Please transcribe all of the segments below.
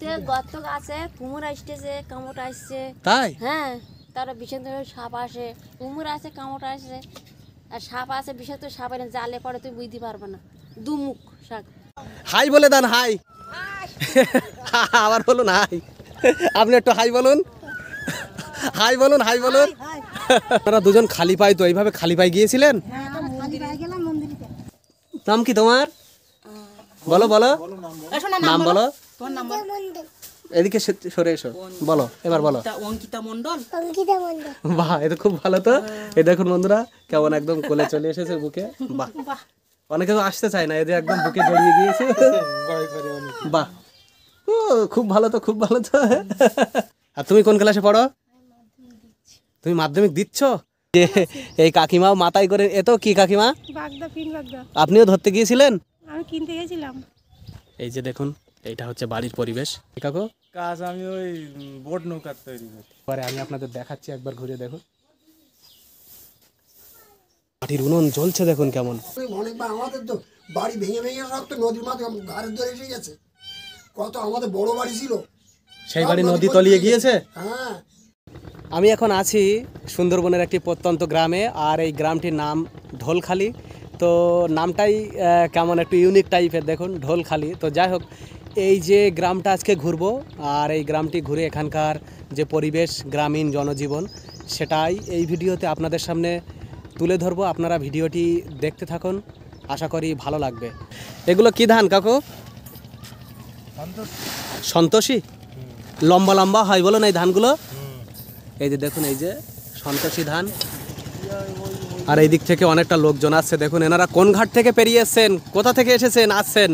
থেকে গর্ত আছে, কুমড় আসতেছে, কামড় আসছে। তাই? হ্যাঁ, তারপরে বিশেষ সাপ আসে, কুমড় আছে, কামড় আসে, আর সাপ আছে, বিশেষ করে সাপ এনে জালে পড়ে তুই বুঝতে পারবে না। দুমুখ শাক। হাই বলে দেন, হাই। আবার বলুন হাই। আপনি একটু হাই বলুন, হাই বলুন, হাই বলুন। আপনারা দুজন খালি পাই তো এইভাবে খালি পাই গিয়েছিলেন? নাম কি তোমার? বলো বলো, নাম বলো। এদিকে সরে এসো, বলো এবার বলো। অঙ্কিতা মণ্ডল। বাহ, এটা খুব ভালো তো। এই দেখুন বন্ধুরা কেমন একদম কোলে চলে এসেছে বুকে। বাহ, অনেকে তো আসতে চায় না, এদের একদম বুকে জড়িয়ে গিয়েছে। বাহ, ও খুব ভালো তো, খুব ভালো তো। আর তুমি কোন ক্লাসে পড়ো? তুমি মাধ্যমিক দিচ্ছ? যে এই কাকিমাও মাথায় করে, এ তো কি কাকিমা? আপনিও ধরতে গিয়েছিলেন? আমি কিনতে গেছিলাম। এই যে দেখুন, এইটা হচ্ছে বাড়ির পরিবেশ। কাকু কাজ আমি ওই বোট নৌকা তৈরি করি। পরে আমি আপনাদের দেখাচ্ছি, একবার ঘুরে দেখুন। মাটির উনুন জ্বলছে দেখুন কেমন। অনেকবার আমাদের তো বাড়ি ভেঙে ভেঙে সব তো নদীর মাঝে ঘাড়ের ধরে এসে গেছে। কত আমাদের বড় বাড়ি ছিল, সেই বাড়ি নদী তলিয়ে গিয়েছে। হ্যাঁ। আমি এখন আছি সুন্দরবনের একটি প্রত্যন্ত গ্রামে, আর এই গ্রামটির নাম ঢোলখালি। তো নামটাই কেমন একটু ইউনিক টাইপের, দেখুন ঢোলখালি। তো যাই হোক, এই যে গ্রামটা আজকে ঘুরবো, আর এই গ্রামটি ঘুরে এখানকার যে পরিবেশ, গ্রামীণ জনজীবন, সেটাই এই ভিডিওতে আপনাদের সামনে তুলে ধরবো। আপনারা ভিডিওটি দেখতে থাকুন, আশা করি ভালো লাগবে। এগুলো কি ধান কাকু? সন্তোষী। লম্বা লম্বা হয় বলো না এই ধানগুলো? এই যে দেখুন, এই যে সন্তোষী ধান। আর এই দিক থেকে অনেকটা লোকজন আসছে, দেখুন এনারা কোন ঘাট থেকে পেরিয়ে এসছেন, কোথা থেকে এসেছেন, আসছেন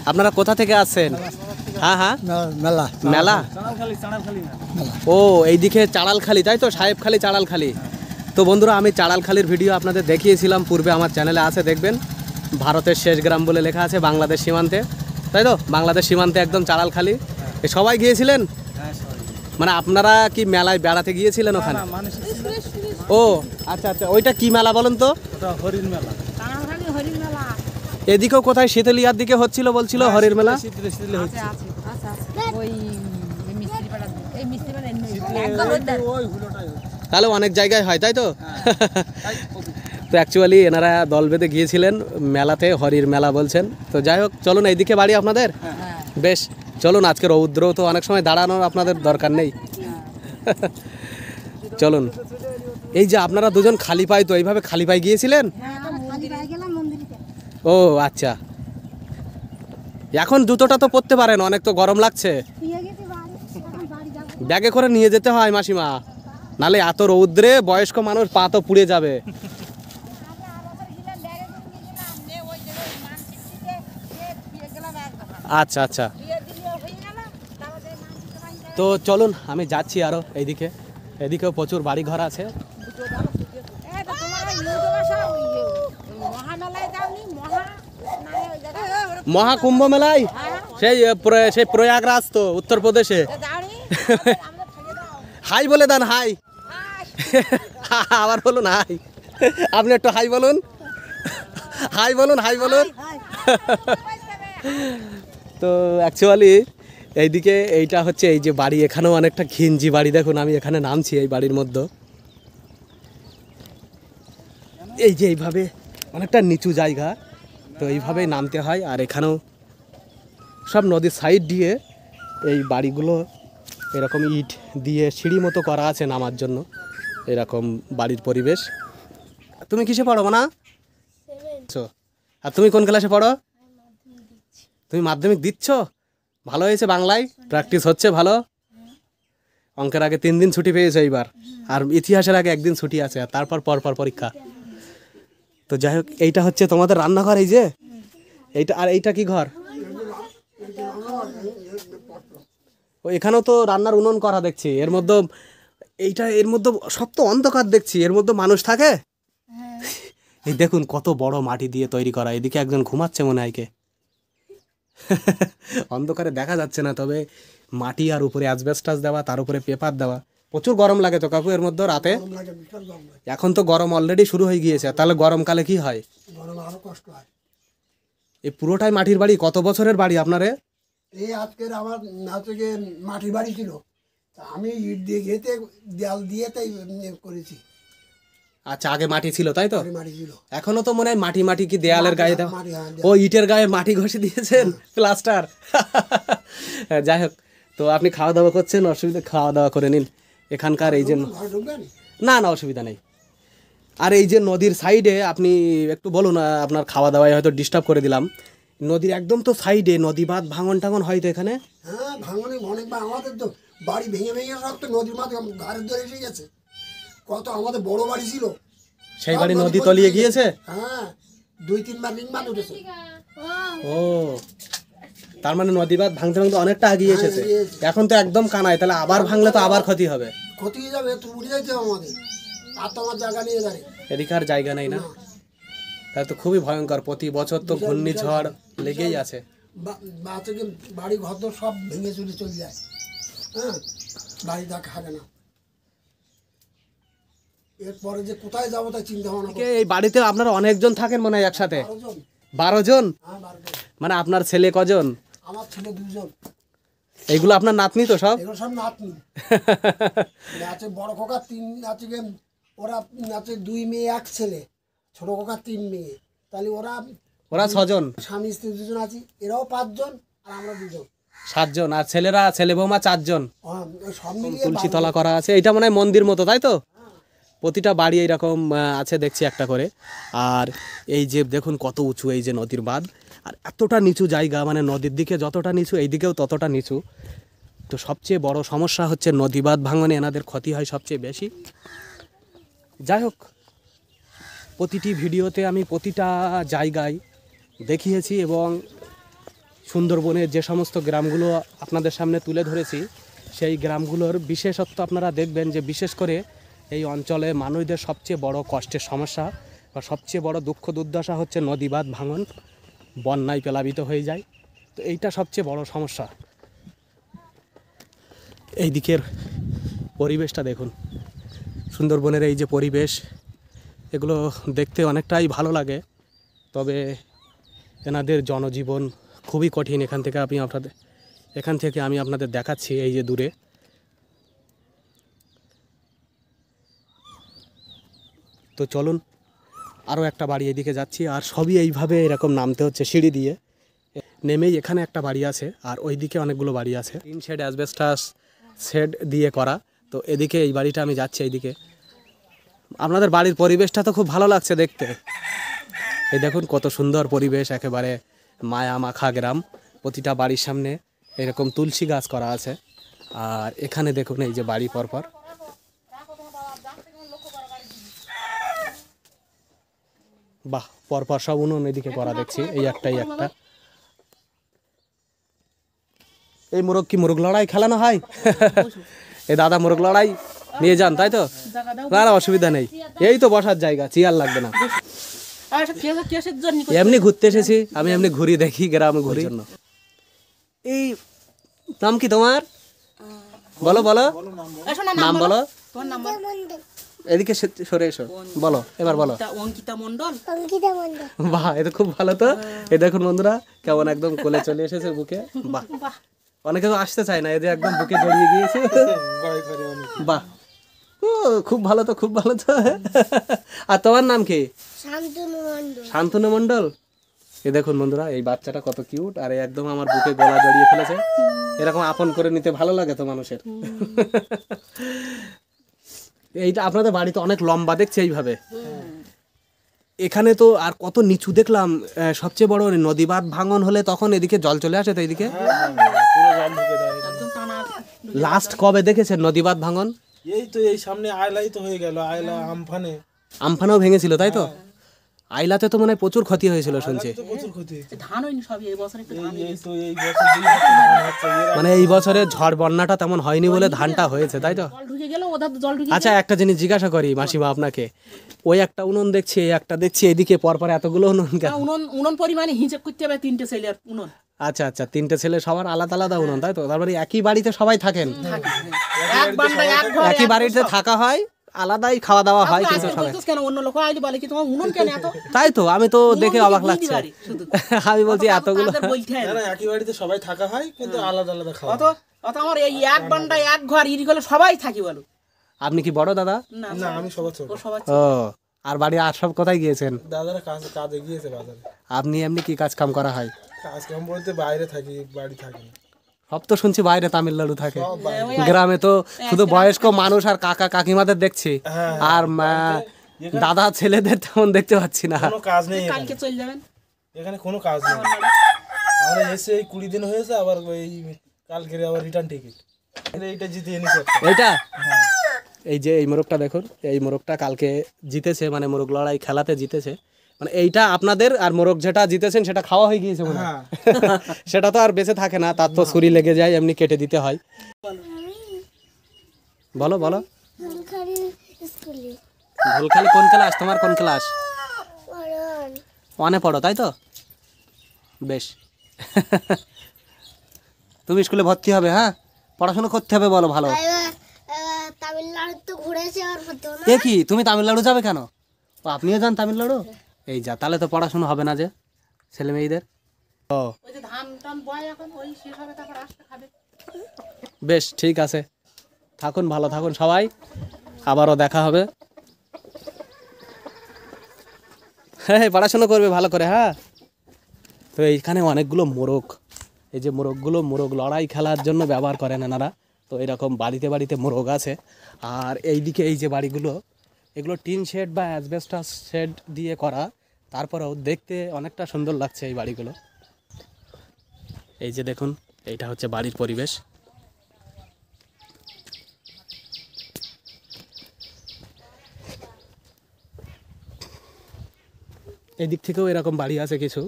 আপনারা কোথা থেকে আসছেন? হ্যাঁ হ্যাঁ, মেলা মেলা। ও এইদিকে চাড়ালখালি, তাই তো? সাহেবখালি, চাড়ালখালি। তো বন্ধুরা, আমি চাড়ালখালির ভিডিও আপনাদের দেখিয়েছিলাম পূর্বে, আমার চ্যানেলে আছে, দেখবেন। ভারতের শেষ গ্রাম বলে লেখা আছে, বাংলাদেশ সীমান্তে, তাই তো? বাংলাদেশ সীমান্তে একদম চাড়ালখালি। সবাই গিয়েছিলেন? মানে আপনারা কি মেলায় বেড়াতে গিয়েছিলেন ওখানে? ও আচ্ছা আচ্ছা, ওইটা কি মেলা বলেন তো? হরিণ মেলা। এদিকেও কোথায় শীতলিয়ার দিকে হচ্ছিল বলছিল হরির মেলা। তাহলে অনেক জায়গায় হয়, তাই তো? তো অ্যাকচুয়ালি এনারা দল বেঁধে গিয়েছিলেন মেলাতে, হরির মেলা বলছেন। তো যাই হোক, চলুন এইদিকে বাড়ি আপনাদের। বেশ, চলুন। আজকে রৌদ্র তো, অনেক সময় দাঁড়ানোর আপনাদের দরকার নেই। চলুন। এই যে আপনারা দুজন খালি পাই তো এইভাবে খালি পাই গিয়েছিলেন? ও আচ্ছা, এখন জুতোটা তো পরতে পারেন, অনেক তো গরম লাগছে। ব্যাগে করে নিয়ে যেতে হয় মাসিমা, নালে এত রৌদ্রে বয়স্ক মানুষ পা তো পুড়ে যাবে। আচ্ছা আচ্ছা, তো চলুন আমি যাচ্ছি আরো এইদিকে। এদিকেও প্রচুর বাড়ি ঘর আছে। মহাকুম্ভ মেলায়? সেই প্রয়াগরাজ তো, উত্তরপ্রদেশে। হাই বলে দেন, হাই। আবার বলুন হাই। আপনি একটু হাই বলুন, হাই বলুন, হাই বলুন। তো অ্যাকচুয়ালি এইদিকে এইটা হচ্ছে এই যে বাড়ি, এখানেও অনেকটা ঘিঞ্জি বাড়ি। দেখুন আমি এখানে নামছি এই বাড়ির মধ্যে। এই যে এইভাবে অনেকটা নিচু জায়গা, তো এইভাবেই নামতে হয়। আর এখানেও সব নদীর সাইড দিয়ে এই বাড়িগুলো এরকম ইট দিয়ে সিঁড়ি মতো করা আছে নামার জন্য, এরকম বাড়ির পরিবেশ। তুমি কিসে পড়ো না? আর তুমি কোন ক্লাসে পড়ো? তুমি মাধ্যমিক দিচ্ছ? ভালো হয়েছে, বাংলায় প্র্যাকটিস হচ্ছে ভালো। অঙ্কের আগে 3 দিন ছুটি পেয়েছে এইবার, আর ইতিহাসের আগে 1 দিন ছুটি আছে, আর তারপর পরপর পরীক্ষা। তো যাই হোক, এইটা হচ্ছে তোমাদের রান্নাঘর। এই যে এইটা, আর এইটা কি ঘর? ও এখানেও তো রান্নার উনুন করা দেখছি। এর মধ্যে এর মধ্যে সব তো অন্ধকার দেখছি, এর মধ্যে মানুষ থাকে? এই দেখুন কত বড় মাটি দিয়ে তৈরি করা। এদিকে একজন ঘুমাচ্ছে মনে হয়, কে? অন্ধকারে দেখা যাচ্ছে না, তবে মাটি আর উপরে অ্যাসবেস্টাস দেওয়া, তার উপরে পেপার দেওয়া। প্রচুর গরম লাগে তো কাকু এর মধ্যে রাতে? এখন তো গরম অলরেডি শুরু হয়ে গিয়েছে, তাহলে গরমকালে কি হয়? এই পুরোটাই মাটির বাড়ি? কত বছরের বাড়ি আপনারে? এই আজকের আমার হচ্ছে গিয়ে মাটির বাড়ি ছিল, তা আমি ইট দিয়ে ঘেঁটে দেয়াল দিয়ে তাই করেছি। আচ্ছা, আগে মাটি ছিল তাই তো? মাটির বাড়ি ছিল। এখনো তো মনে হয় মাটি মাটি কি দেয়ালের গায়ে দাও? মাটি, হ্যাঁ, ও ইটের গায়ে মাটি ঘষে দিয়েছেন, প্লাস্টার। যাই হোক, তো আপনি খাওয়া দাওয়া করছেন, অসুবিধা, খাওয়া দাওয়া করে নিন। এখানকার এই যে ঘরে ঢুকবেন? না না, অসুবিধা নেই। আর এই যে নদীর সাইডে আপনি একটু বলুন, আপনার খাওয়া দাওয়ায় হয়তো ডিস্টার্ব করে দিলাম। নদীর একদম তো সাইডে নদী বাঁধ ভাঙন টাঙন হয় তো এখানে? হ্যাঁ, ভাঙনে অনেকবার আমাদের তো বাড়ি ভেঙে ভেঙে সব তো নদীর মাঝে ঘরের ধরে এসে গেছে। কত আমাদের বড় বাড়ি ছিল, সেই বাড়ি নদী তলিয়ে গিয়েছে? হ্যাঁ, 2-3 বার রিংবাদ উঠেছে। ও, তার মানে নদী বাঁধ ভাঙতে ভাঙতে অনেকটা এগিয়ে এসেছে। এখন তো একদম কানায়, তাহলে আবার ভাঙলে তো আবার ক্ষতি হবে। ক্ষতি হয়ে যাবে, তো উঠে যাইতে হবে আমাদের। আর তো আমার জায়গা নিয়ে দাঁড়িয়ে এদিকে আর জায়গা নেই না? তাহলে তো খুবই ভয়ঙ্কর, প্রতি বছর তো ঘূর্ণিঝড় লেগেই আছে। বাচ্চাকে বাড়ি ঘর তো সব ভেঙে চলে যায়। হ্যাঁ, বাড়ি থাকে না। এরপরে যে কোথায় যাবো তাই চিন্তা ভাবনা করছি। এই বাড়িতে আপনারা অনেকজন থাকেন মনে হয় একসাথে? 12 জন? হ্যাঁ, 12 জন। মানে আপনার ছেলে কজন? আমার ছেলে 2 জন। এইগুলো আপনার নাতনি তো সব? এগুলো সব নাতনি। আছে বড় খোকা 3 আছে, ওরা আছে 2 মেয়ে 1 ছেলে, ছোট খোকা 3 মেয়ে। তাহলে ওরা 6 জন? স্বামী স্ত্রী 2 জন আছি, এরাও 5 জন, আর আমরা 2 জন। 7 জন। আর ছেলেরা, ছেলে বৌমা 4 জন। ওই সব মিলিয়ে তুলসী তলা করা আছে, এটা মনে হয় মন্দির মতো তাই তো? প্রতিটা বাড়ি এইরকম আছে দেখছি একটা করে। আর এই যে দেখুন কত উঁচু এই যে নদীর বাঁধ, আর এতটা নিচু জায়গা, মানে নদীর দিকে যতটা নিচু এই দিকেও ততটা নিচু। তো সবচেয়ে বড় সমস্যা হচ্ছে নদী বাঁধ ভাঙনে এনাদের ক্ষতি হয় সবচেয়ে বেশি। যাই হোক, প্রতিটি ভিডিওতে আমি প্রতিটা জায়গায় দেখিয়েছি এবং সুন্দরবনের যে সমস্ত গ্রামগুলো আপনাদের সামনে তুলে ধরেছি, সেই গ্রামগুলোর বিশেষত্ব আপনারা দেখবেন যে বিশেষ করে এই অঞ্চলে মানুষদের সবচেয়ে বড় কষ্টের সমস্যা বা সবচেয়ে বড় দুঃখ দুর্দশা হচ্ছে নদী বাঁধ ভাঙন, বন্যায় প্লাবিত হয়ে যায়। তো এইটা সবচেয়ে বড় সমস্যা। এই দিকের পরিবেশটা দেখুন, সুন্দরবনের এই যে পরিবেশ, এগুলো দেখতে অনেকটাই ভালো লাগে। তবে এনাদের জনজীবন খুবই কঠিন। এখান থেকে আমি আপনাদের দেখাচ্ছি এই যে দূরে। তো চলুন, আরও একটা বাড়ি এদিকে যাচ্ছি, আর সবই এইভাবে এরকম নামতে হচ্ছে সিঁড়ি দিয়ে। নেমেই এখানে একটা বাড়ি আছে, আর ওইদিকে অনেকগুলো বাড়ি আছে, টিন শেড, অ্যাসবেস্টাস শেড দিয়ে করা। তো এদিকে এই বাড়িটা আমি যাচ্ছি এইদিকে। আপনাদের বাড়ির পরিবেশটা তো খুব ভালো লাগছে দেখতে। এই দেখুন কত সুন্দর পরিবেশ, একেবারে মায়া মাখা গ্রাম। প্রতিটা বাড়ির সামনে এরকম তুলসী গাছ করা আছে। আর এখানে দেখুন এই যে বাড়ি পরপর, বাহ, পরপর সব উনুন এদিকে করা দেখছি। এই একটাই একটা। এই মোরগ লড়াই খেলানো হয়? এই দাদা মোরগ লড়াই নিয়ে যান তাই তো? না না, অসুবিধা নেই, এই তো বসার জায়গা, চেয়ার লাগবে না। এমনি ঘুরতে এসেছি আমি, এমনি ঘুরি, দেখি গ্রামে ঘুরি। এই নাম কি তোমার? বলো বলো, নাম বলো। এদিকে সরে এসো, বলো এবার বলো। অঙ্কিতা মণ্ডল। বাহ, এটা খুব ভালো। তো এই দেখুন বন্ধুরা কেমন একদম কোলে চলে এসেছে বুকে। বাহ, অনেকে তো আসতে চায় না, এদের একদম বুকে জড়িয়ে গিয়েছে। বাহ, ও খুব ভালো তো, খুব ভালো তো। আর তোমার নাম কি? শান্তনু মণ্ডল। এই দেখুন বন্ধুরা, এই বাচ্চাটা কত কিউট, আর একদম আমার বুকে গলা জড়িয়ে ফেলেছে। এরকম আপন করে নিতে ভালো লাগে তো মানুষের। এইটা আপনাদের বাড়িতে অনেক লম্বা দেখছি এইভাবে। এখানে তো আর কত নিচু দেখলাম। সবচেয়ে বড় নদী বাঁধ ভাঙন হলে তখন এদিকে জল চলে আসে তো এইদিকে। লাস্ট কবে দেখেছেন নদী বাঁধ ভাঙন? এই তো এই সামনে আয়লাই তো হয়ে গেল, আয়লা আমফানেও ভেঙেছিল তাই তো? আইলাতে তো মনে হয় প্রচুর ক্ষতি হয়েছিল শুনছি। প্রচুর ক্ষতি হয়েছে। ধান হয়নি সব এই বছর একটু ধান এই তো এই বছর দুই বছর ধান হচ্ছে। মানে এই বছরে ঝড় বন্যাটা তেমন হয়নি বলে ধানটা হয়েছে তাই তো? জল ঢুকে গেল, ওদের জল ঢুকে। আচ্ছা, একটা জিনিস জিজ্ঞাসা করি মাসিমা আপনাকে, ওই একটা উনুন দেখছি, এই একটা দেখছি, এদিকে পরপর এতগুলো উনুন কেন? উনুন পরিমাণে হিসেব করতে হবে, 3টে ছেলের উনুন। আচ্ছা আচ্ছা, 3টে ছেলে, সবার আলাদা আলাদা উনুন তাই তো? তারপরে একই বাড়িতে সবাই থাকেন? এক বান্ডা এক ঘর একই বাড়িতে থাকা হয়, আলাদাই খাওয়া দাওয়া হয় তারপরে কিন্তু আজকে সবাই বলছিস কেন অন্য লোক আইলে বলে কি তোমার উনুন কেন এত তাই তো আমি তো দেখে উনুন অবাক দিতে লাগছে পারি শুধু। আমি বলছি এতগুলো তাদের বলতে হয় না না। না একই বাড়িতে সবাই থাকা হয় কিন্তু আলাদা আলাদা খাওয়া অত অত আমার এই এক বান্ডা এক ঘর ইরি গেলে সবাই থাকি বলো আপনি কি বড় দাদা? না না আমি সবার ছোট ও সবাই ও আর বাড়ি আর সব কোথায় গিয়েছেন? দাদারা কাজে গিয়েছে বাজারে। আপনি এমনি কি কাজ কাম করা হয়? কাজ কাম বলতে বাইরে থাকি, বাড়ি থাকি না। সব তো শুনছি বাইরে তামিলনাড়ু থাকে, সব বাইরে। গ্রামে তো শুধু বয়স্ক মানুষ আর কাকা কাকিমাদের দেখছি, হ্যাঁ, আর দাদা ছেলেদের তেমন দেখতে পাচ্ছি না। কোনো কাজ নেই এখানে। কালকে চলে যাবেন এখানে কোনো কাজ নেই। আমরা এসে এই 20 দিন হয়েছে, আবার এই কালকে আবার রিটার্ন টিকিট। এইটা জিতিয়ে নিছে একটা। এইটা এই যে এই মোরগটা দেখুন, এই মোরগটা কালকে জিতেছে, মানে মোরগ লড়াই খেলাতে জিতেছে। মানে এইটা আপনাদের, আর মোরগ যেটা জিতেছেন সেটা খাওয়া হয়ে গিয়েছে মনে হয়। হ্যাঁ সেটা তো আর বেঁচে থাকে না, তার তো ছুরি লেগে যায়, এমনি কেটে দিতে হয়। বলো বলো। ভুলখালি কোন ক্লাস তোমার? কোন ক্লাস? ওয়ানে পড়ো তাই তো? বেশ। তুমি স্কুলে ভর্তি হবে? হ্যাঁ, পড়াশোনা করতে হবে, বলো ভালো। তামিলনাড়ু তো ঘুরেছে আর হতো না। এ কি, তুমি তামিলনাড়ু যাবে কেন? ও, আপনিও যান তামিলনাড়ু? এই যা, তাহলে তো পড়াশোনা হবে না যে ছেলে মেয়েদের। ও ওই যে ধান টান বয় এখন ওই শেষ হবে তারপর আসতে খাবে। বেশ, ঠিক আছে, থাকুন, ভালো থাকুন সবাই, আবারও দেখা হবে। হ্যাঁ, পড়াশোনা করবে ভালো করে। হ্যাঁ, তো এইখানে অনেকগুলো মোরগ, এই যে মোরগগুলো মোরগ লড়াই খেলার জন্য ব্যবহার করেন এনারা। তো এরকম বাড়িতে বাড়িতে মোরগ আছে। আর এইদিকে এই যে বাড়িগুলো, এগুলো টিন শেড বা অ্যাসবেস্টাস শেড দিয়ে করা, তারপরেও দেখতে অনেকটা সুন্দর লাগছে এই বাড়িগুলো। এই যে দেখুন, এইটা হচ্ছে বাড়ির পরিবেশ। এই দিক থেকেও এরকম বাড়ি আছে কিছু,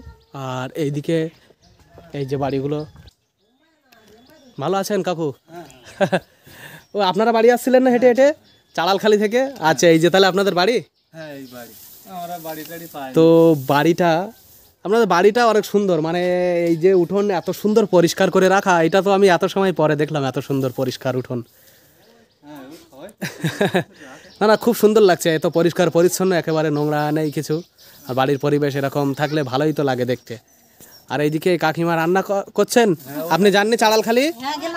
আর এইদিকে এই যে বাড়িগুলো। ভালো আছেন কাকু? ও, আপনারা বাড়ি আসছিলেন না হেঁটে হেঁটে চালালখালি থেকে? আচ্ছা, এই যে তাহলে আপনাদের বাড়ি। হ্যাঁ এই বাড়ি, আমরা বাড়ি টাড়ি পাই। তো বাড়িটা, আপনাদের বাড়িটা অনেক সুন্দর, মানে এই যে উঠোন এত সুন্দর পরিষ্কার করে রাখা, এটা তো আমি এত সময় পরে দেখলাম, এত সুন্দর পরিষ্কার উঠোন। হ্যাঁ হয়। না না, খুব সুন্দর লাগছে, এত পরিষ্কার পরিচ্ছন্ন, একেবারে নোংরা নেই কিছু। আর বাড়ির পরিবেশ এরকম থাকলে ভালোই তো লাগে দেখতে। আর এইদিকে কাকিমা রান্না করছেন। আপনি জাননি চাড়ালখালি?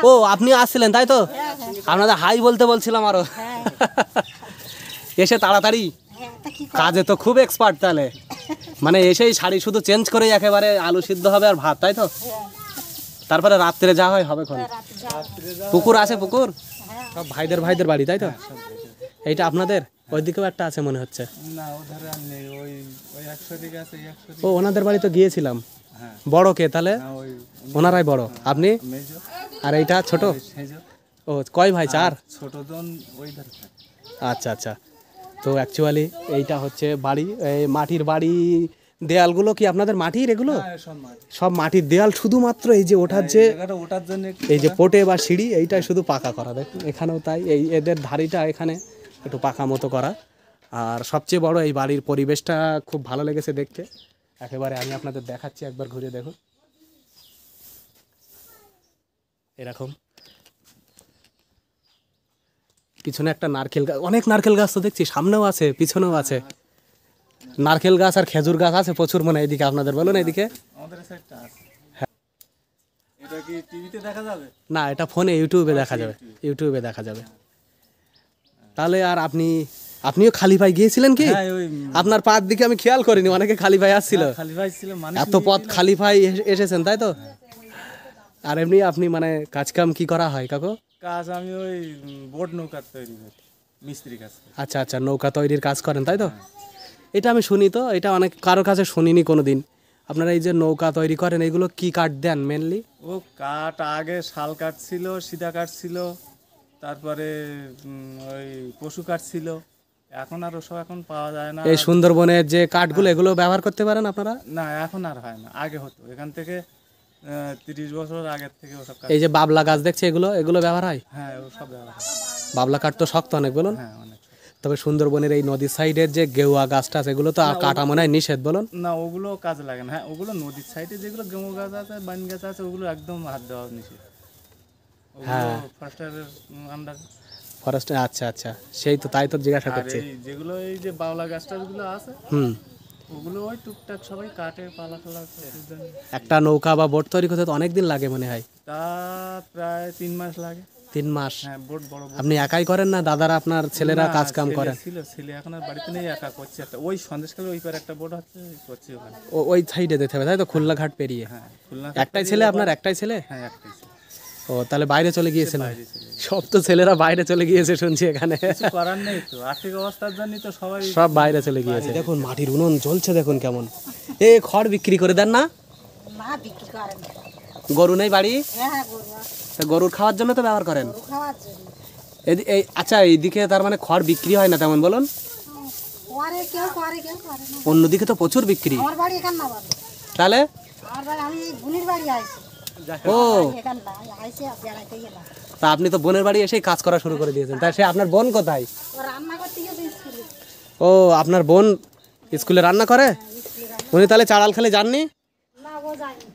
ও, আপনি আসছিলেন তাই তো? আপনাদের হাই বলতে বলছিলাম আরো। এসে তাড়াতাড়ি কাজে তো খুব এক্সপার্ট তাহলে, মানে এসেই শাড়ি শুধু চেঞ্জ করেই একেবারে আলু সিদ্ধ হবে আর ভাত, তাই তো? তারপরে রাত্রে যা হয় হবে। পুকুর আছে? পুকুর সব ভাইদের বাড়ি, তাই তো? এইটা আপনাদের? ওইদিকেও একটা আছে মনে হচ্ছে। না ওধারে আর নেই, ওই ওই 100 দিকে আছে, 100 ও, ওনাদের বাড়ি তো গিয়েছিলাম। হ্যাঁ। বড় কে তাহলে? ওই ওনারাই বড়, আপনি? মেজো আর এইটা ছোট? সেজো। ও, কয় ভাই? 4? ছোট জন ওই ধারে থাকে। আচ্ছা আচ্ছা। তো অ্যাকচুয়ালি এইটা হচ্ছে বাড়ি, এই মাটির বাড়ি। দেয়ালগুলো কি আপনাদের মাটির? এগুলো হ্যাঁ সব মাটি। সব মাটির দেয়াল, শুধুমাত্র এই যে ওঠার যে জায়গাটা ওঠার জন্য একটু এই যে পোটে বা সিঁড়ি, এইটাই শুধু পাকা করা। দেখুন এখানেও তাই, এই এদের ধারিটা এখানে একটু পাকা মতো করা। আর সবচেয়ে বড়, এই বাড়ির পরিবেশটা খুব ভালো লেগেছে দেখতে, একেবারে আমি আপনাদের দেখাচ্ছি, একবার ঘুরে দেখুন। এরকম পিছনে একটা নারকেল গাছ, অনেক নারকেল গাছ তো দেখছি, সামনেও আছে পিছনেও আছে। নারকেল গাছ আর খেজুর গাছ আছে প্রচুর মনে হয় এদিকে আপনাদের, বলুন এইদিকে। আমাদের সাইডটা আছে। এটা কি টিভিতে দেখা যাবে? না, এটা ফোনে ইউটিউবে দেখা যাবে, ইউটিউবে দেখা যাবে। তাহলে আর আপনিও খালি ভাই গিয়েছিলেন কি? হ্যাঁ ওই আপনার পার দিকে আমি খেয়াল করিনি, অনেকে খালি ভাই আসছিল। খালি ভাই ছিল, মানুষ এত পথ খালি ভাই এসেছেন তাই তো? আর এমনি আপনি মানে কাজ কাম কি করা হয় কাকু? কাজ আমি ওই বোট নৌকার তৈরি করি, মিস্ত্রি কাজ করি। আচ্ছা আচ্ছা, নৌকা তৈরির কাজ করেন তাই তো? এটা আমি শুনি তো, এটা অনেক কারোর কাছে শুনিনি কোনোদিন। আপনারা এই যে নৌকা তৈরি করেন, এগুলো কি কাঠ দেন মেনলি? ও কাঠ আগে শাল কাঠ ছিল, সিধা কাঠ ছিল, তারপরে ওই পশু কাঠ ছিল। এখন আর ওসব এখন পাওয়া যায় না। এই সুন্দরবনের যে কাঠগুলো, এগুলো ব্যবহার করতে পারেন আপনারা? না এখন আর হয় না, আগে হতো। এখান থেকে 30 বছর আগের থেকে ওসব কাঠ। এই যে বাবলা গাছ দেখছে, এগুলো ব্যবহার হয়? হ্যাঁ ওসব ব্যবহার হয়। বাবলা কাঠ তো শক্ত অনেক, বলুন। হ্যাঁ অনেক। তবে সুন্দরবনের এই নদীর সাইডের যে গেওয়া গাছটা আছে, এগুলো তো কাটা মনে হয় নিষেধ, বলুন। না ওগুলো কাজে লাগে না। হ্যাঁ ওগুলো নদীর সাইডে যেগুলো গেমু গাছ আছে, বাইন গাছ আছে, ওগুলো একদম হাত দেওয়া নিষেধ। ওগুলো ফরেস্টারের আন্ডার। ফরেস্টে, আচ্ছা আচ্ছা, সেই তো তাই তো জিজ্ঞাসা আর করছি। এই যেগুলো এই যে বাউলা গাছ টাছগুলো আছে হুম, ওগুলো ওই টুকটাক সবাই কাটে পালা টালা করে। একটা নৌকা বা বোট তৈরি করতে তো অনেক দিন লাগে মনে হয়। তা প্রায় 3 মাস লাগে। 3 মাস। হ্যাঁ, বোট বড় বোট। আপনি একাই করেন না দাদারা আপনার ছেলেরা না, কাজ কাম ছেলে করেন? ছিল, ছেলে এখন আর বাড়িতে নেই, একা করছে একটা ওই সন্দেশখালী ওই পারে একটা বোট আছে, করছে ওখানে। ওই সাইডে যেতে হবে তাই তো, খুলনা ঘাট পেরিয়ে? হ্যাঁ, খুলনা একটাই ছেলে আপনার, একটাই ছেলে? হ্যাঁ, একটাই ছিল। ও তাহলে বাইরে চলে গিয়েছেন? বাইরে চলে গেছে। সব তো ছেলেরা বাইরে চলে গিয়েছে শুনছি এখানে। কিছু করার নেই তো, আর্থিক অবস্থার জন্য তো সবাই সব বাইরে চলে গিয়েছে। দেখুন মাটির উনুন জ্বলছে, দেখুন কেমন। এ খড় বিক্রি করে দেন না? না বিক্রি করেন। গরু নেই বাড়ি? হ্যাঁ গরু তা গরুর খাওয়ার জন্য তো ব্যবহার করেন? খাওয়ার জন্য এই আচ্ছা, এইদিকে তার মানে খড় বিক্রি হয় না তেমন বলুন? করে কেউ করে কেউ করে না। অন্যদিকে তো প্রচুর বিক্রি। আমার বাড়ি এখানে না বাড়ি, তাহলে আমার বাড়ি আমি বোনের বাড়ি আইছি, ও এখানে না আইসি বেড়াইতে গেলাম। তা আপনি তো বোনের বাড়ি এসেই কাজ করা শুরু করে দিয়েছেন। তাই সে আপনার বোন কোথায়? ও রান্না করতে গেছে স্কুলে। ও আপনার বোন স্কুলে রান্না করে? উনি তাহলে চাড়াল খেলে যাননি? না ও যায়নি,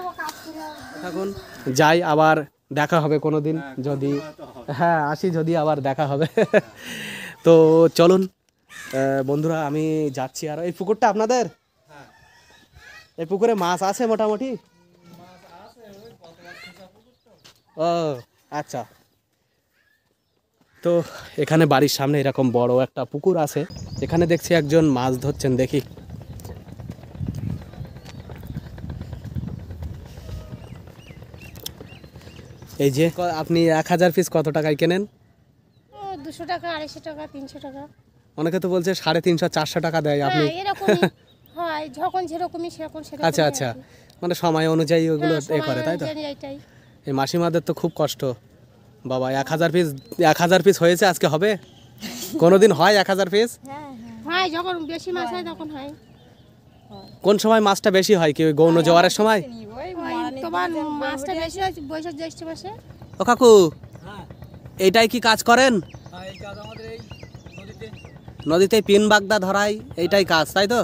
ও কাজ করে। এখন যাই, আবার দেখা হবে কোনো দিন যদি, হ্যাঁ আসি যদি, আবার দেখা হবে। তো চলুন বন্ধুরা, আমি যাচ্ছি। আর এই পুকুরটা আপনাদের? এই পুকুরে মাছ আছে মোটামুটি? ও আচ্ছা। তো এখানে বাড়ির সামনে এরকম বড় একটা পুকুর আছে, এখানে দেখছি একজন মাছ ধরছেন, দেখি। এই যে আপনি 1000 পিস কত টাকায় কেনেন? 200 টাকা, 250 টাকা, 300 টাকা। অনেকে তো বলছে 350 400 টাকা দেয় আপনি। হ্যাঁ এরকমই হয়, যখন যেরকমই সেরকম সেরকম। আচ্ছা আচ্ছা, মানে সময় অনুযায়ী ওগুলো এ করে তাই তো? এটাই। এই মাসিমাদের তো খুব কষ্ট বাবা। 1000 পিস হয়েছে আজকে, হবে কোনোদিন হয় 1000 পিস? হয় যখন বেশি মাছ হয় তখন হয়। কোন সময় মাছটা বেশি হয়, কি ওই গৌণ জোয়ারের সময়? তোমার মাছটা বেশি হয় বৈশাখ জ্যৈষ্ঠ মাসে। ও কাকু, এইটাই কি কাজ করেন? নদীতে পিন বাগদা ধরাই, এইটাই কাজ তাই তো?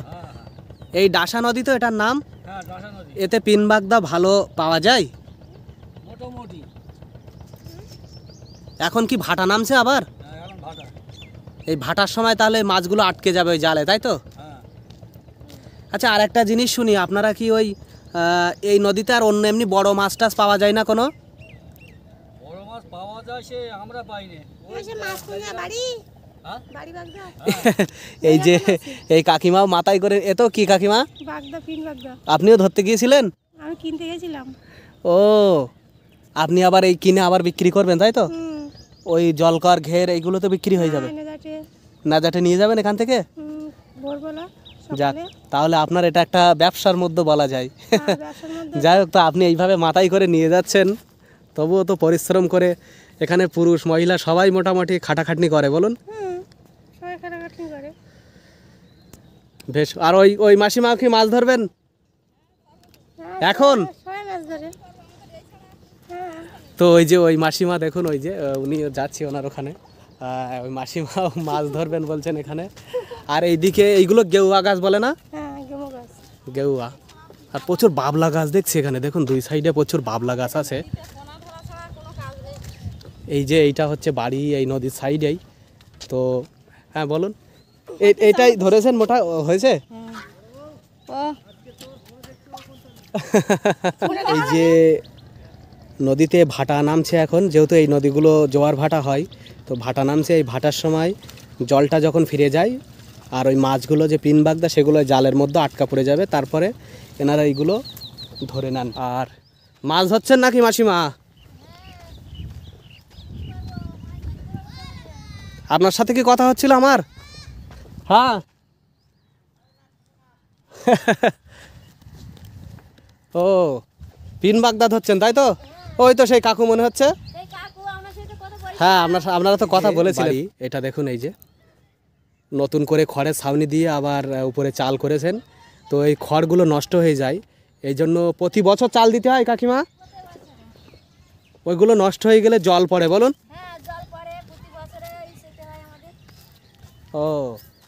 এই ডাসা নদী তো এটার নাম? এতে পিন বাগদা ভালো পাওয়া যায় মোটামুটি। এখন কি ভাটা নামছে আবার? এই ভাটার সময় তাহলে মাছগুলো আটকে যাবে ওই জালে তাই তো? আচ্ছা, আর একটা জিনিস শুনি, আপনারা কি ওই এই নদীতে আর অন্য এমনি বড় মাছ টাছ পাওয়া যায় না কোনো? বড় মাছ পাওয়া যায়, সে আমরা পাইনি। মাছ কোনটা বাড়ি? বাড়ি বাগদা। এই যে এই কাকিমাও মাথায় করে, এ তো কি কাকিমা? বাগদা, পিন বাগদা। আপনিও ধরতে গিয়েছিলেন? আমি কিনতে গেছিলাম। ও, আপনি আবার এই কিনে আবার বিক্রি করবেন তাই তো? ওই জলকর ঘের এইগুলো তো বিক্রি হয়ে যাবে? না যাতে নিয়ে যাবেন এখান থেকে? ভোরবেলা। যাক, তাহলে আপনার এটা একটা ব্যবসার মধ্যে বলা যায়। যাই হোক, তো আপনি এইভাবে মাথায় করে নিয়ে যাচ্ছেন, তবুও তো পরিশ্রম করে এখানে পুরুষ মহিলা সবাই মোটামুটি খাটাখাটনি করে বলুন। সবাই খাটাখাটনি করে। বেশ। আর ওই মাসিমা কি মাছ ধরবেন এখন? সবাই মাছ ধরে। তো ওই যে ওই মাসিমা দেখুন, ওই যে উনি যাচ্ছি ওনার ওখানে, ওই মাসিমা মাছ ধরবেন বলছেন এখানে। আর এইদিকে এইগুলো গেউয়া গাছ বলে না? হ্যাঁ গেমো গাছ। গেউয়া। আর প্রচুর বাবলা গাছ দেখছি এখানে, দেখুন দুই সাইডে প্রচুর বাবলা গাছ আছে। এই যে এইটা হচ্ছে বাড়ি এই নদীর সাইডেই তো। হ্যাঁ বলুন, এইটাই ধরেছেন মোটা হয়েছে? এই যে নদীতে ভাটা নামছে এখন, যেহেতু এই নদীগুলো জোয়ার ভাটা হয়, তো ভাটা নামছে। এই ভাটার সময় জলটা যখন ফিরে যায় আর ওই মাছগুলো যে পিন বাগদা সেগুলো জালের মধ্যে আটকা পড়ে যাবে, তারপরে এনারা এইগুলো ধরে নেন। আর মাছ ধরছেন নাকি মাসিমা? আপনার সাথে কি কথা হচ্ছিল আমার? হ্যাঁ। ও, পিন বাগদা ধরছেন তাই তো? ওই তো সেই কাকু মনে হচ্ছে। হ্যাঁ, আপনারা তো কথা বলেছিলেন। এটা দেখুন, এই যে নতুন করে খড়ের ছাউনি দিয়ে আবার উপরে চাল করেছেন, তো এই খড়গুলো নষ্ট হয়ে যায়, এই জন্য প্রতি বছর চাল দিতে হয় কাকিমা? ওইগুলো নষ্ট হয়ে গেলে জল পড়ে বলুন? ও,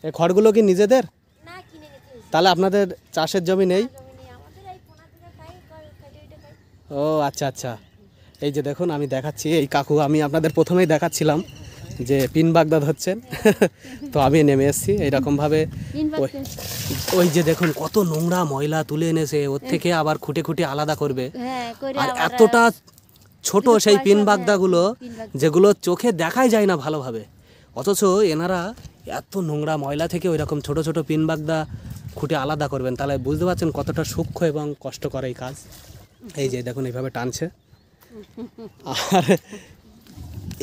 এই খড়গুলো কি নিজেদের? তাহলে আপনাদের চাষের জমি নেই? ও আচ্ছা আচ্ছা, এই যে দেখুন আমি দেখাচ্ছি, এই কাকু আমি আপনাদের প্রথমেই দেখাচ্ছিলাম যে পিন বাগদা ধরছেন। তো আমি নেমে এসেছি এইরকমভাবে। ওই যে দেখুন কত নোংরা ময়লা তুলে এনেছে, ওর থেকে আবার খুঁটে খুঁটে আলাদা করবে। হ্যাঁ করে আর আবার এতটা ছোট সেই পিন বাগদাগুলো পিন বাগদা। যেগুলো চোখে দেখাই যায় না ভালোভাবে, অথচ এনারা এত নোংরা ময়লা থেকে ওই রকম ছোট ছোট পিন বাগদা খুঁটে আলাদা করবেন, তাহলে বুঝতে পারছেন কতটা সূক্ষ্ম এবং কষ্টকর এই কাজ। এই যে দেখুন এইভাবে টানছে। আর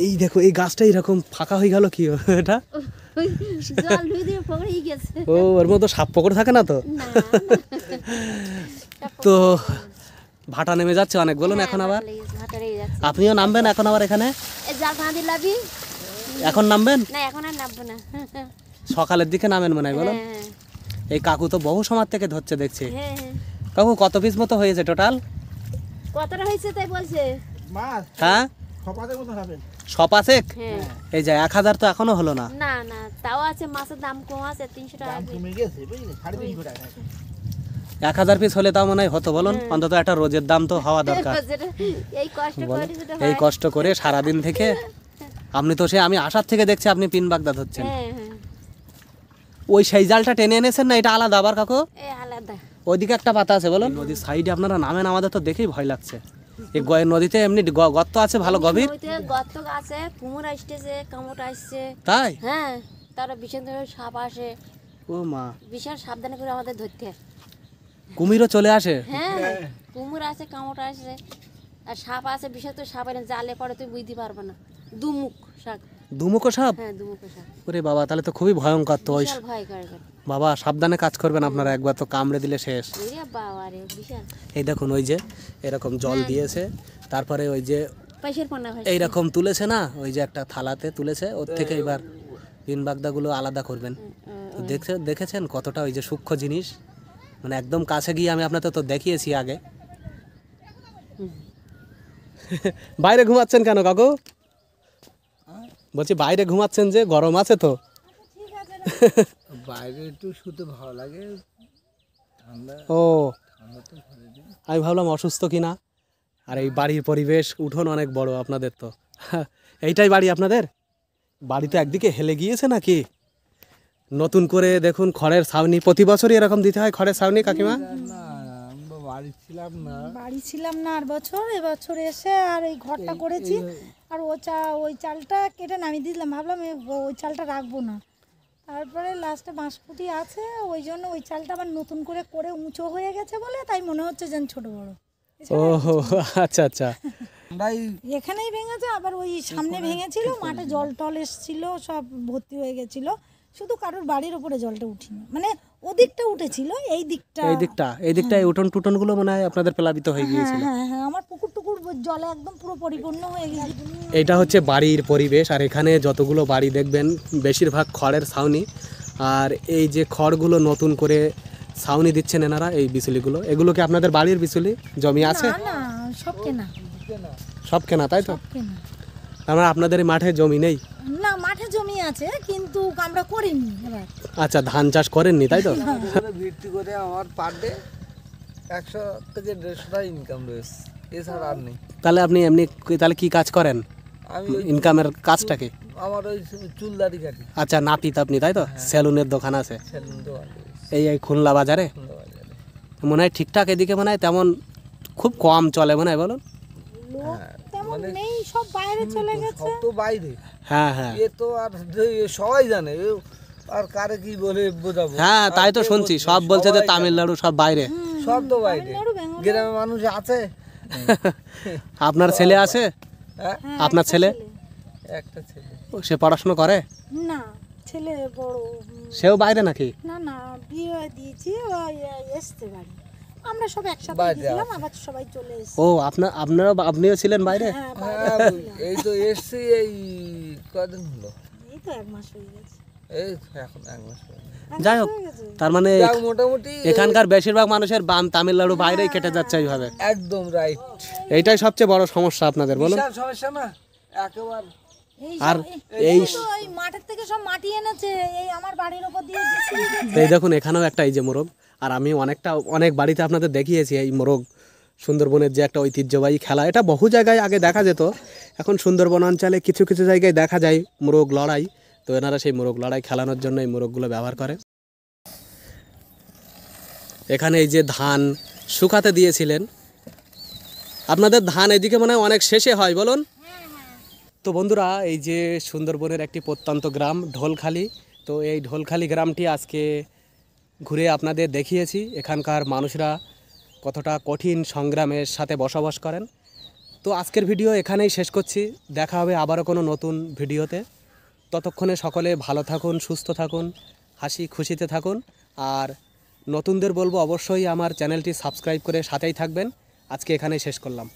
এই দেখো এই গাছটা এরকম ফাঁকা হয়ে গেল কি এটা? ওই জল ধুয়ে দিয়ে পকড়েই গেছে। ও ওর মতো সাপ পকড় থাকে না তো? না তো ভাটা নেমে যাচ্ছে অনেক, বলুন এখন আবার ভাটারে যাচ্ছে। আপনিও নামবেন এখন আবার এখানে? এই জাল বাঁধি লাবি এখন নামবেন? না, এখন আর নামবো না। সকালের দিকে নামেন মনে হয়, বলুন। হ্যাঁ এই কাকু তো বহু সময় থেকে ধরছে দেখছি। হ্যাঁ হ্যাঁ। কাকু কত পিস মতো হয়েছে টোটাল? কতটা হয়েছে তাই বলছে? মাছ হ্যাঁ সপাতের মতো হবে। সপাসেক? হ্যাঁ এই যে 1000 তো এখনো হলো না। না না, তাও আছে, মাছের দাম কম আছে, 300 টাকা করে। কমে গেছে বুঝলি, 350 টাকা। 1000 পিস হলে তাও মনে হয় হতো, বলুন। অন্তত একটা রোজের দাম তো হওয়া দরকার। যেটা এই কষ্ট বলুন, করে যেটা এই হয়। কষ্ট করে সারাদিন থেকে আপনি তো সে আমি আসার থেকে দেখছি আপনি পিন বাগদা ধরছেন। হ্যাঁ হ্যাঁ, ওই সেই জালটা টেনে এনেছেন না, এটা আলাদা আবার কাকু? এই আলাদা। ওইদিকে একটা পাতা আছে, বলুন। নদীর সাইডে আপনারা নামেন, আমাদের তো দেখেই ভয় লাগছে। এই নদীতে এমনি গর্ত আছে ভালো গভীর? নদীতে গর্ত আছে, কুমুর আসতেছে, কামড় আসছে। তাই? হ্যাঁ, তারা বিশাল ধরে সাপ আসে, ও মা, বিশাল সাবধানে করে আমাদের ধরতে হয়। কুমিরও চলে আসে? হ্যাঁ, কুমুর আছে, কামড় আসে, আর সাপ আছে, বিশাল তো সাপ এনে জালে পড়ে তুই বুঝতে পারবে না। দুমুখ সাপ। দুমুখো সাপ? হ্যাঁ, দুমুখ সাপ। ওরে বাবা, তাহলে তো খুবই ভয়ঙ্কর তো। ওই বিশাল ভয় করে। বাবা সাবধানে কাজ করবেন আপনারা, একবার তো কামড়ে দিলে শেষ। ওরে বাবা রে, বিশাল। এই দেখুন ওই যে এরকম জল দিয়েছে, তারপরে ওই যে পয়সার পানা ভাই। এইরকম তুলেছে না, ওই যে একটা থালাতে তুলেছে, ওর থেকে এবার পিন বাগদাগুলো আলাদা করবেন। তো দেখেছেন কতটা ওই যে সূক্ষ্ম জিনিস, মানে একদম কাছে গিয়ে আমি আপনাদের তো দেখিয়েছি আগে। বাইরে ঘুমাচ্ছেন কেন কাকু? বলছি বাইরে ঘুমাচ্ছেন যে, গরম আছে তো? বাইরে একটু শুতে ভালো লাগে, ঠান্ডা ও ঠান্ডা তো ঘরে দিন। আমি ভাবলাম অসুস্থ কিনা। আর এই বাড়ির পরিবেশ, উঠোন অনেক বড় আপনাদের তো। এইটাই বাড়ি আপনাদের? বাড়ি তো একদিকে হেলে গিয়েছে নাকি? নতুন করে দেখুন খড়ের ছাউনি, প্রতি বছরই এরকম দিতে হয় খড়ের ছাউনি কাকিমা? না আমরা বাড়ি ছিলাম না, বাড়ি ছিলাম না আর এবছর এসে আর এই ঘরটা করেছি। আর ওই চালটা কেটে নামিয়ে দিলাম, ভাবলাম ওই চালটা রাখবো না। তারপরে লাস্টে বাঁশকুটি আছে, ওই জন্য ওই চালটা আবার নতুন করে উঁচু হয়ে গেছে বলে তাই মনে হচ্ছে যেন ছোট বড়। ও আচ্ছা আচ্ছা। আমরাই এখানেই ভেঙেছে, আবার ওই সামনে ভেঙেছিল, মাঠে জল টল এসেছিল, সব ভর্তি হয়ে গেছিল, শুধু কারোর বাড়ির উপরে জলটা উঠিনি, মানে ওদিকটা উঠেছিল, এই দিকটা এই উঠোন টুটন গুলো মনে হয় আপনাদের প্লাবিত হয়ে গিয়েছিল। হ্যাঁ হ্যাঁ, আমার পুকুর টুকুর জলে একদম পুরো পরিপূর্ণ হয়ে গেছে। এটা হচ্ছে বাড়ির পরিবেশ, আর এখানে যতগুলো বাড়ি দেখবেন বেশিরভাগ খড়ের ছাউনি। আর এই যে খড়গুলো নতুন করে ছাউনি দিচ্ছেন এনারা, এই বিচুলিগুলো, এগুলো কি আপনাদের বাড়ির বিচুলি? জমি আছে? না না, সব কেনা, সব কেনা, তাই তো? সব কেনা। আমরা আপনাদের এই মাঠে জমি নেই? না, মাঠে জমি আছে কিন্তু আমরা করিনি এবার। আচ্ছা, ধান চাষ করেননি, তাই তো? ভিত্তি করে আমার পার ডে 100 থেকে 150 টাকা ইনকাম রয়েছে, এছাড়া আর নেই। তাহলে আপনি এমনি তাহলে কি কাজ করেন? আমি ইনকামের কাজটা কি? আমার ওই চুল দাড়ি কাটি, আচ্ছা, নাপিত আপনি, তাই তো? সেলুনের দোকান আছে সেলুন দোকান রয়েছে, এই খুলনা বাজারে? খুলনা বাজারে। মনে হয় ঠিকঠাক এদিকে মনে হয় তেমন খুব কম চলে মনে হয়, বলুন? লোক তেমন নেই, সব বাইরে চলে গেছে। সব তো বাইরে, হ্যাঁ হ্যাঁ এ তো আর সবাই জানে, আর কারে কি বলে বোঝাবো। হ্যাঁ, তাই তো শুনছি, সব বলছে যে তামিলনাড়ু সব বাইরে। সব তো বাইরে, গ্রামের মানুষ আছে। আপনার ছেলে আছে? হ্যাঁ, আপনার ছেলে? একটা ছেলে। ও, সে পড়াশোনা করে? না, ছেলে বড়। সেও বাইরে নাকি? না না, বিয়ে দিয়েছি, এসছে বাড়ি, আমরা সব একসাথে বাইরে গেছিলাম, আবার সবাই চলে এসেছে। ও আপনিও ছিলেন বাইরে? হ্যাঁ, হ্যাঁ, এই তো এসছি, এই কদিন হলো, এই তো 1 মাস হয়ে গেছে। এই এখন 1 মাস হলো। যাই হোক, তার মানে যাক, মোটামুটি এখানকার বেশিরভাগ মানুষের বাম তামিলনাড়ু বাইরেই কেটে যাচ্ছে এইভাবে। একদম রাইট, এইটাই সবচেয়ে বড় সমস্যা আপনাদের, বলুন? বিশাল সমস্যা না একেবারে। আর এই এই মাঠের থেকে সব মাটি এনেছে, এই আমার বাড়ির উপর দিয়ে এই দেখুন এখানেও একটা এই যে মোরগ, আর আমি অনেক বাড়িতে আপনাদের দেখিয়েছি এই মোরগ সুন্দরবনের যে একটা ঐতিহ্যবাহী খেলা, এটা বহু জায়গায় আগে দেখা যেত, এখন সুন্দরবন অঞ্চলে কিছু কিছু জায়গায় দেখা যায় মোরগ লড়াই। তো এনারা সেই মোরগ লড়াই খেলানোর জন্য এই মোরগগুলো ব্যবহার করে। এখানে এই যে ধান শুকাতে দিয়েছিলেন, আপনাদের ধান এদিকে মনে হয় অনেক শেষে হয়, বলুন। তো বন্ধুরা, এই যে সুন্দরবনের একটি প্রত্যন্ত গ্রাম ঢোলখালি, তো এই ঢোলখালি গ্রামটি আজকে ঘুরে আপনাদের দেখিয়েছি এখানকার মানুষরা কতটা কঠিন সংগ্রামের সাথে বসবাস করেন। তো আজকের ভিডিও এখানেই শেষ করছি, দেখা হবে আবারও কোনো নতুন ভিডিওতে। ততক্ষণে সকলে ভালো থাকুন, সুস্থ থাকুন, হাসি খুশিতে থাকুন। আর নতুনদের বলবো অবশ্যই আমার চ্যানেলটি সাবস্ক্রাইব করে সাথেই থাকবেন। আজকে এখানেই শেষ করলাম।